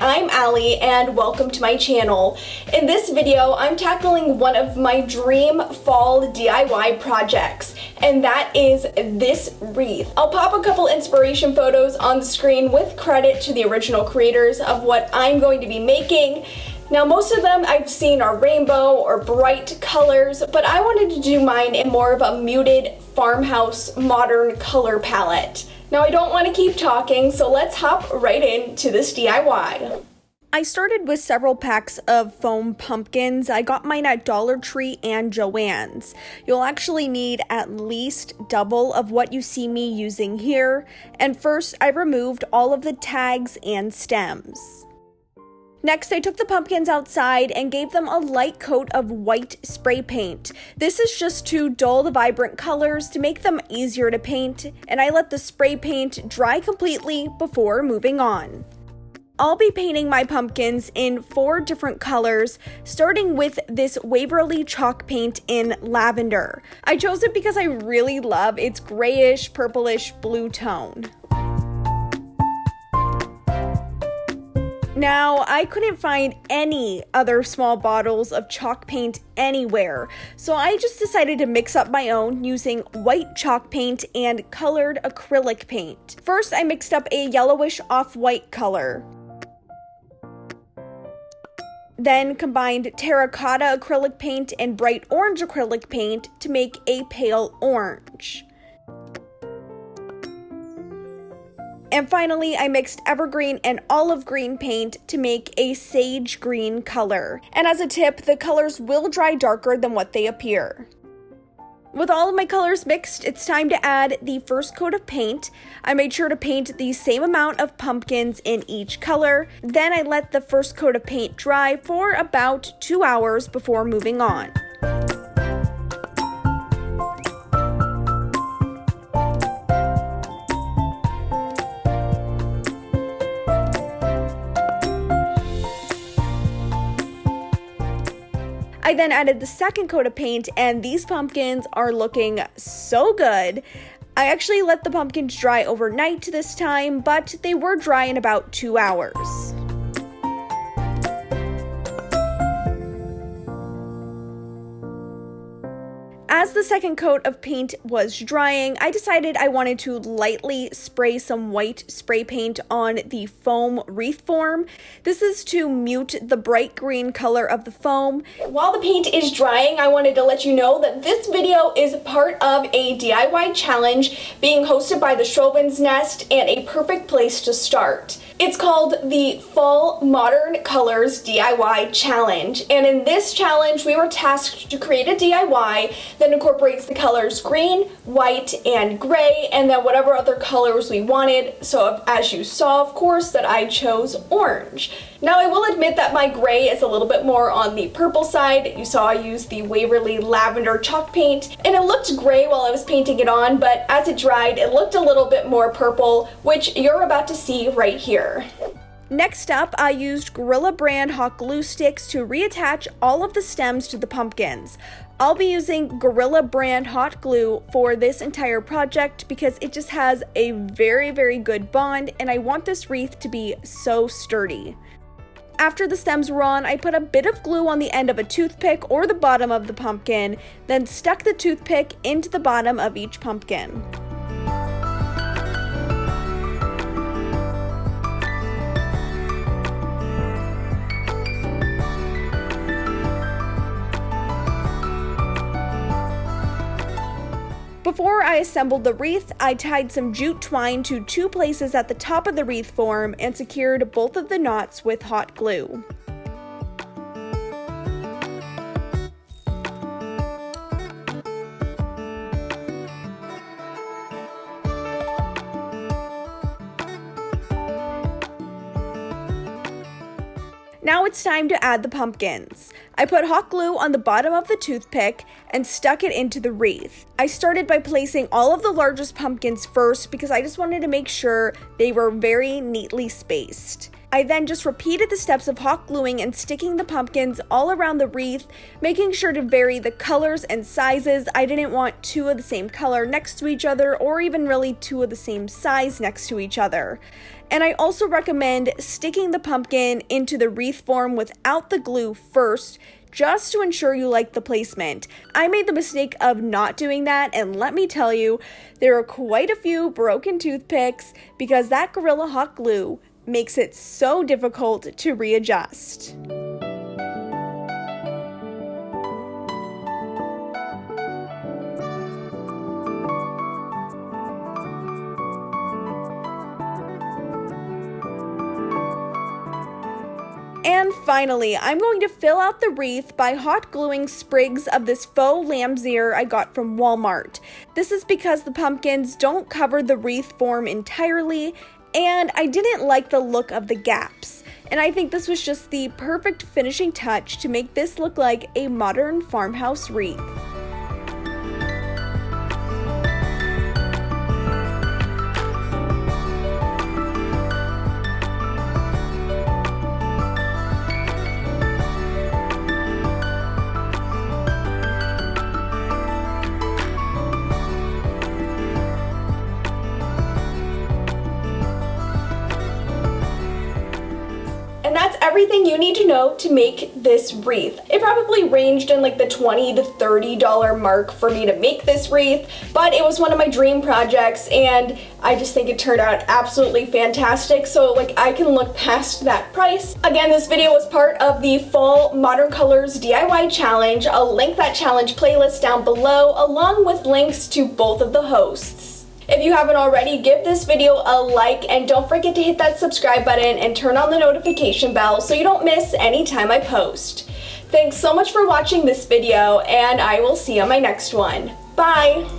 I'm Alli and welcome to my channel. In this video, I'm tackling one of my dream fall DIY projects, and that is this wreath. I'll pop a couple inspiration photos on the screen with credit to the original creators of what I'm going to be making. Now, most of them I've seen are rainbow or bright colors, but I wanted to do mine in more of a muted farmhouse modern color palette. Now, I don't want to keep talking, so let's hop right into this DIY. I started with several packs of foam pumpkins. I got mine at Dollar Tree and Joann's. You'll actually need at least double of what you see me using here. And first, I removed all of the tags and stems. Next, I took the pumpkins outside and gave them a light coat of white spray paint. This is just to dull the vibrant colors to make them easier to paint, and I let the spray paint dry completely before moving on. I'll be painting my pumpkins in 4 different colors, starting with this Waverly chalk paint in lavender. I chose it because I really love its grayish, purplish blue tone. Now, I couldn't find any other small bottles of chalk paint anywhere, so I just decided to mix up my own using white chalk paint and colored acrylic paint. First, I mixed up a yellowish off-white color. Then combined terracotta acrylic paint and bright orange acrylic paint to make a pale orange. And finally, I mixed evergreen and olive green paint to make a sage green color. And as a tip, the colors will dry darker than what they appear. With all of my colors mixed, it's time to add the first coat of paint. I made sure to paint the same amount of pumpkins in each color. Then I let the first coat of paint dry for about 2 hours before moving on. I then added the second coat of paint, and these pumpkins are looking so good. I actually let the pumpkins dry overnight this time, but they were dry in about 2 hours. As the second coat of paint was drying, I decided I wanted to lightly spray some white spray paint on the foam wreath form. This is to mute the bright green color of the foam. While the paint is drying, I wanted to let you know that this video is part of a DIY challenge being hosted by the Chauvin's Nest and a perfect place to start. It's called the Fall Modern Colors DIY Challenge, and in this challenge we were tasked to create a DIY that incorporates the colors green, white, and gray, and then whatever other colors we wanted. So as you saw, of course, that I chose orange. Now, I will admit that my gray is a little bit more on the purple side. You saw I used the Waverly lavender chalk paint, and it looked gray while I was painting it on, but as it dried, it looked a little bit more purple, which you're about to see right here. Next up, I used Gorilla brand hot glue sticks to reattach all of the stems to the pumpkins. I'll be using Gorilla brand hot glue for this entire project because it just has a very, very good bond, and I want this wreath to be so sturdy. After the stems were on, I put a bit of glue on the end of a toothpick or the bottom of the pumpkin, then stuck the toothpick into the bottom of each pumpkin. Before I assembled the wreath, I tied some jute twine to 2 places at the top of the wreath form and secured both of the knots with hot glue. Now it's time to add the pumpkins. I put hot glue on the bottom of the toothpick and stuck it into the wreath. I started by placing all of the largest pumpkins first because I just wanted to make sure they were very neatly spaced. I then just repeated the steps of hot gluing and sticking the pumpkins all around the wreath, making sure to vary the colors and sizes. I didn't want two of the same color next to each other, or even really two of the same size next to each other. And I also recommend sticking the pumpkin into the wreath form without the glue first, just to ensure you like the placement. I made the mistake of not doing that, and let me tell you, there are quite a few broken toothpicks because that Gorilla Hot Glue makes it so difficult to readjust. And finally, I'm going to fill out the wreath by hot gluing sprigs of this faux lamb's ear I got from Walmart. This is because the pumpkins don't cover the wreath form entirely, and I didn't like the look of the gaps. And I think this was just the perfect finishing touch to make this look like a modern farmhouse wreath. And that's everything you need to know to make this wreath. It probably ranged in like the $20 to $30 mark for me to make this wreath, but it was one of my dream projects and I just think it turned out absolutely fantastic. So like I can look past that price. Again, this video was part of the Fall Modern Colors DIY challenge. I'll link that challenge playlist down below along with links to both of the hosts. If you haven't already, give this video a like and don't forget to hit that subscribe button and turn on the notification bell so you don't miss any time I post. Thanks so much for watching this video, and I will see you on my next one. Bye!